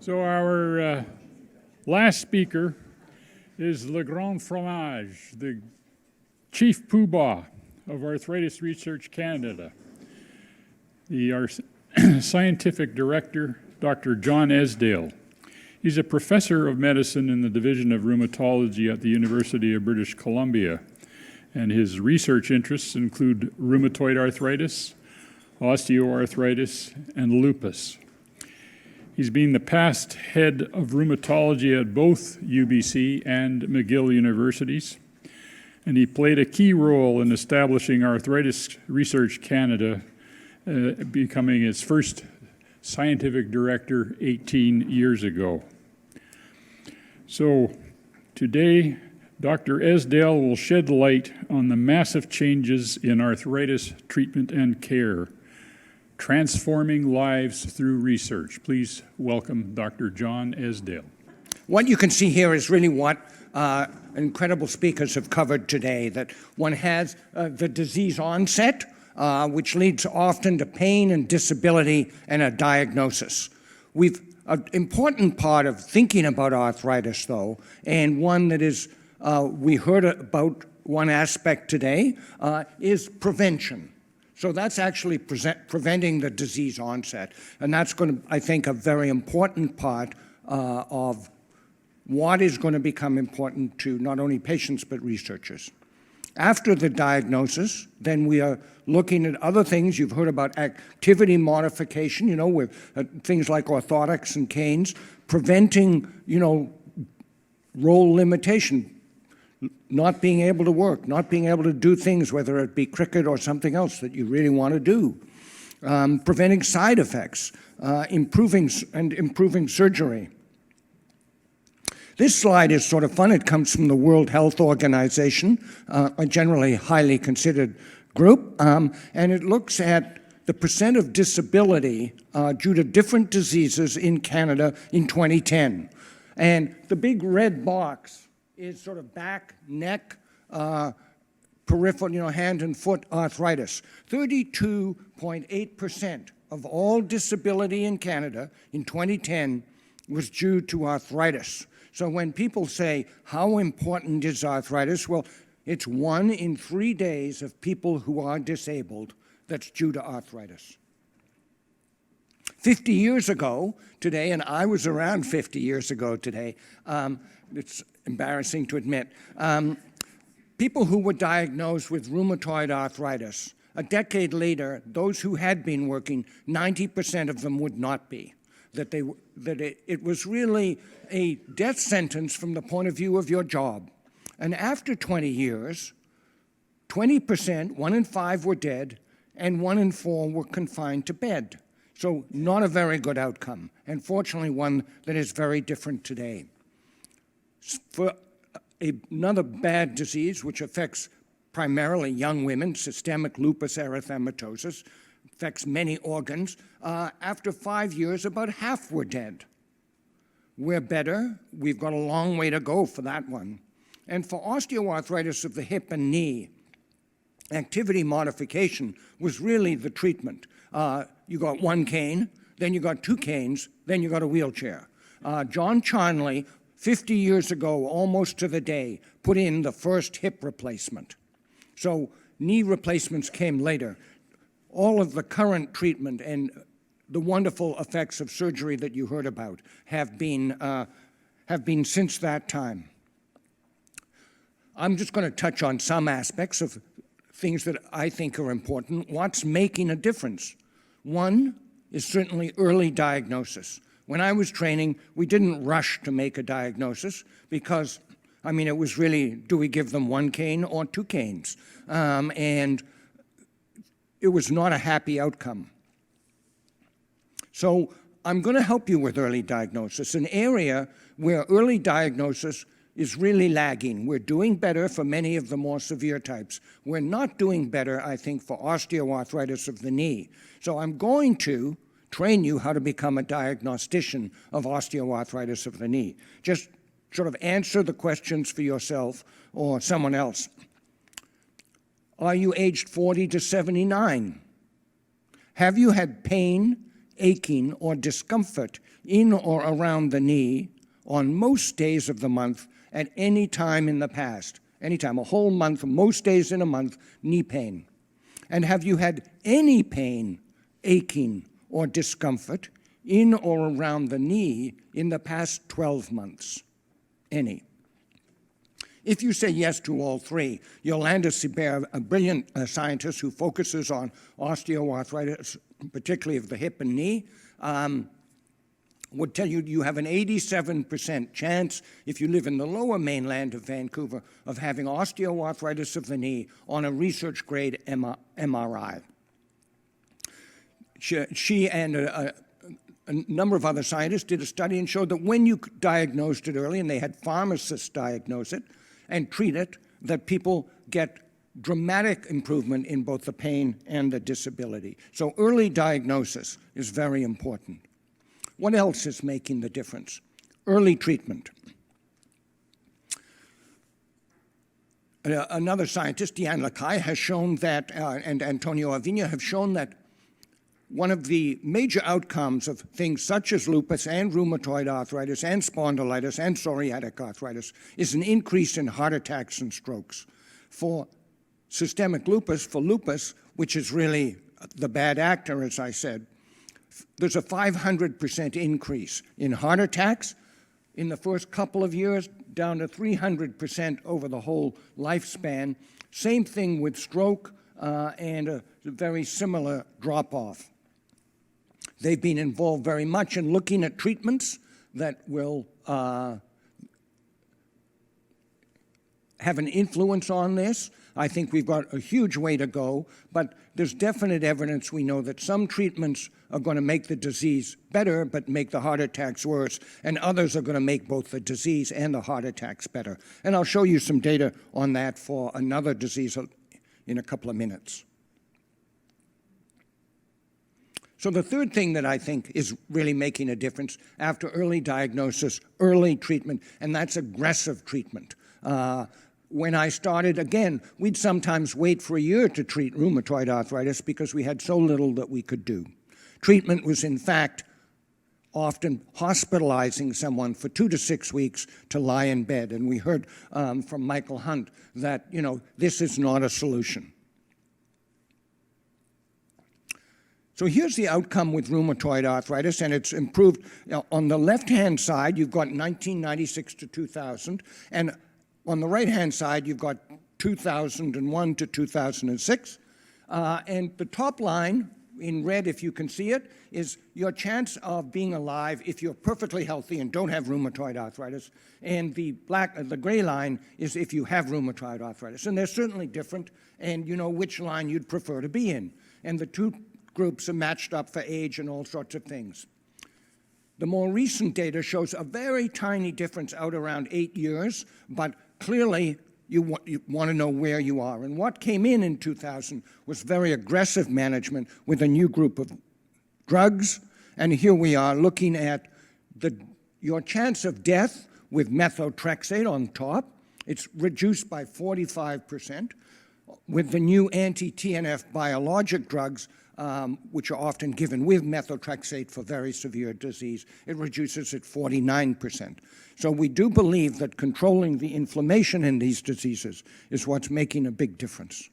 So our last speaker is Le Grand Fromage, the chief poobah of Arthritis Research Canada. Our scientific director, Dr. John Esdaile. He's a professor of medicine in the Division of Rheumatology at the University of British Columbia, and his research interests include rheumatoid arthritis, osteoarthritis, and lupus. He's been the past head of rheumatology at both UBC and McGill universities, and he played a key role in establishing Arthritis Research Canada, becoming its first scientific director 18 years ago. So today, Dr. Esdaile will shed light on the massive changes in arthritis treatment and care, transforming lives through research. Please welcome Dr. John Esdaile. What you can see here is really what incredible speakers have covered today, that one has the disease onset, which leads often to pain and disability and a diagnosis. An important part of thinking about arthritis, though, and one that is, we heard about one aspect today, is prevention. So that's actually preventing the disease onset. And that's going to, I think, a very important part of what is going to become important to not only patients but researchers. After the diagnosis, then we are looking at other things. You've heard about activity modification, with things like orthotics and canes, preventing, role limitation, not being able to work, not being able to do things, whether it be cricket or something else that you really want to do, preventing side effects, improving surgery. This slide is sort of fun. It comes from the World Health Organization, a generally highly considered group, and it looks at the percent of disability due to different diseases in Canada in 2010. And the big red box is sort of back, neck, peripheral, hand and foot arthritis. 32.8% of all disability in Canada in 2010 was due to arthritis. So when people say, how important is arthritis? Well, it's 1 in 3 days of people who are disabled that's due to arthritis. 50 years ago today, and I was around 50 years ago today, it's embarrassing to admit, people who were diagnosed with rheumatoid arthritis, a decade later, those who had been working, 90% of them would not be. It was really a death sentence from the point of view of your job. And after 20 years, 20%, 1 in 5 were dead, and 1 in 4 were confined to bed. So not a very good outcome, and fortunately one that is very different today. For another bad disease, which affects primarily young women, systemic lupus erythematosus, affects many organs. After 5 years, about half were dead. We're better. We've got a long way to go for that one. And for osteoarthritis of the hip and knee, activity modification was really the treatment. You got 1 cane, then you got 2 canes, then you got a wheelchair. John Charnley, 50 years ago, almost to the day, put in the first hip replacement. So knee replacements came later. All of the current treatment and the wonderful effects of surgery that you heard about have been since that time. I'm just going to touch on some aspects of things that I think are important. What's making a difference? One is certainly early diagnosis. When I was training, we didn't rush to make a diagnosis because, it was really, do we give them 1 cane or 2 canes? And it was not a happy outcome. So I'm going to help you with early diagnosis, an area where early diagnosis is really lagging. We're doing better for many of the more severe types. We're not doing better, I think, for osteoarthritis of the knee. So I'm going to train you how to become a diagnostician of osteoarthritis of the knee. Just sort of answer the questions for yourself or someone else. Are you aged 40 to 79? Have you had pain, aching, or discomfort in or around the knee on most days of the month at any time in the past? Anytime, a whole month, most days in a month, knee pain. And have you had any pain, aching, or discomfort in or around the knee in the past 12 months? Any. If you say yes to all three, Yolanda Sibert, a brilliant scientist who focuses on osteoarthritis, particularly of the hip and knee, would tell you you have an 87% chance, if you live in the lower mainland of Vancouver, of having osteoarthritis of the knee on a research-grade MRI. She and a number of other scientists did a study and showed that when you diagnosed it early, and they had pharmacists diagnose it and treat it, that people get dramatic improvement in both the pain and the disability. So early diagnosis is very important. What else is making the difference? Early treatment. Another scientist, Deanne Lacaille, has shown that, and Antonio Avina have shown that one of the major outcomes of things such as lupus and rheumatoid arthritis and spondylitis and psoriatic arthritis is an increase in heart attacks and strokes. For systemic lupus, which is really the bad actor, as I said, there's a 500% increase in heart attacks in the first couple of years, down to 300% over the whole lifespan. Same thing with stroke and a very similar drop-off. They've been involved very much in looking at treatments that will have an influence on this. I think we've got a huge way to go, but there's definite evidence we know that some treatments are going to make the disease better but make the heart attacks worse, and others are going to make both the disease and the heart attacks better. And I'll show you some data on that for another disease in a couple of minutes. So the third thing that I think is really making a difference after early diagnosis, early treatment, and that's aggressive treatment. When I started, again, we'd sometimes wait for a year to treat rheumatoid arthritis because we had so little that we could do. Treatment was, in fact, often hospitalizing someone for 2 to 6 weeks to lie in bed. And we heard from Michael Hunt that, this is not a solution. So here's the outcome with rheumatoid arthritis, and it's improved. On the left-hand side, you've got 1996 to 2000, and on the right-hand side, you've got 2001 to 2006. And the top line, in red if you can see it, is your chance of being alive if you're perfectly healthy and don't have rheumatoid arthritis. And the gray line is if you have rheumatoid arthritis. And they're certainly different, and you know which line you'd prefer to be in. And the two groups are matched up for age and all sorts of things. The more recent data shows a very tiny difference out around 8 years, but clearly you want to know where you are. And what came in 2000 was very aggressive management with a new group of drugs. And here we are looking at your chance of death with methotrexate on top. It's reduced by 45%. With the new anti-TNF biologic drugs, which are often given with methotrexate for very severe disease, it reduces it 49%. So we do believe that controlling the inflammation in these diseases is what's making a big difference.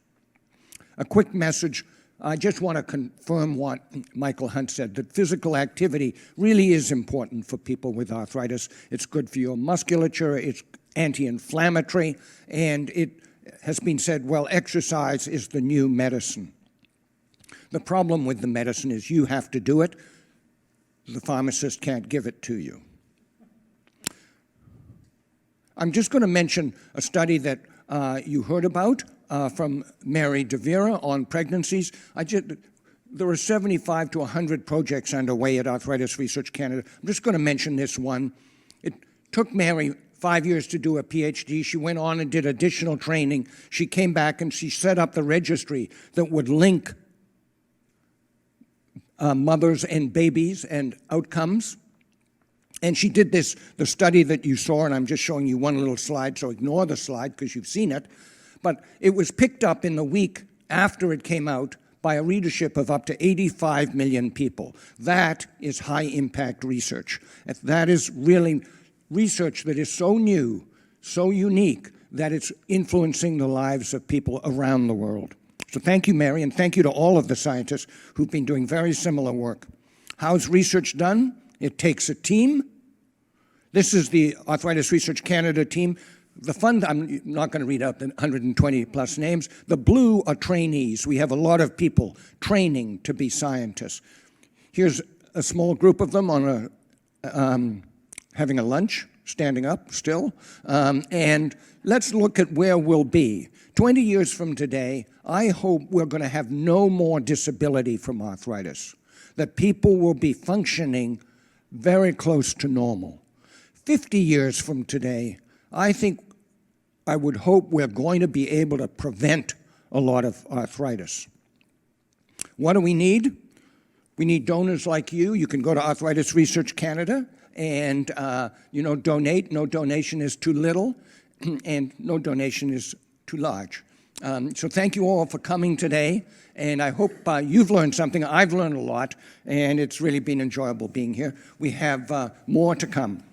A quick message. I just want to confirm what Michael Hunt said, that physical activity really is important for people with arthritis. It's good for your musculature, it's anti-inflammatory, and it has been said, well, exercise is the new medicine. The problem with the medicine is you have to do it. The pharmacist can't give it to you. I'm just going to mention a study that you heard about from Mary DeVera on pregnancies. There are 75 to 100 projects underway at Arthritis Research Canada. I'm just going to mention this one. It took Mary 5 years to do a PhD. She went on and did additional training. She came back and she set up the registry that would link mothers and babies and outcomes. And she did the study that you saw, and I'm just showing you one little slide, so ignore the slide because you've seen it. But it was picked up in the week after it came out by a readership of up to 85 million people. That is high-impact research. That is really research that is so new, so unique, that it's influencing the lives of people around the world. So thank you, Mary, and thank you to all of the scientists who've been doing very similar work. How's research done? It takes a team. This is the Arthritis Research Canada team. The fund, I'm not going to read out the 120 plus names. The blue are trainees. We have a lot of people training to be scientists. Here's a small group of them on having a lunch, standing up still. And let's look at where we'll be. 20 years from today, I hope we're going to have no more disability from arthritis, that people will be functioning very close to normal. 50 years from today, I would hope we're going to be able to prevent a lot of arthritis. What do we need? We need donors like you. You can go to Arthritis Research Canada and donate. No donation is too little, and no donation is too large. So thank you all for coming today, and I hope you've learned something. I've learned a lot, and it's really been enjoyable being here. We have more to come.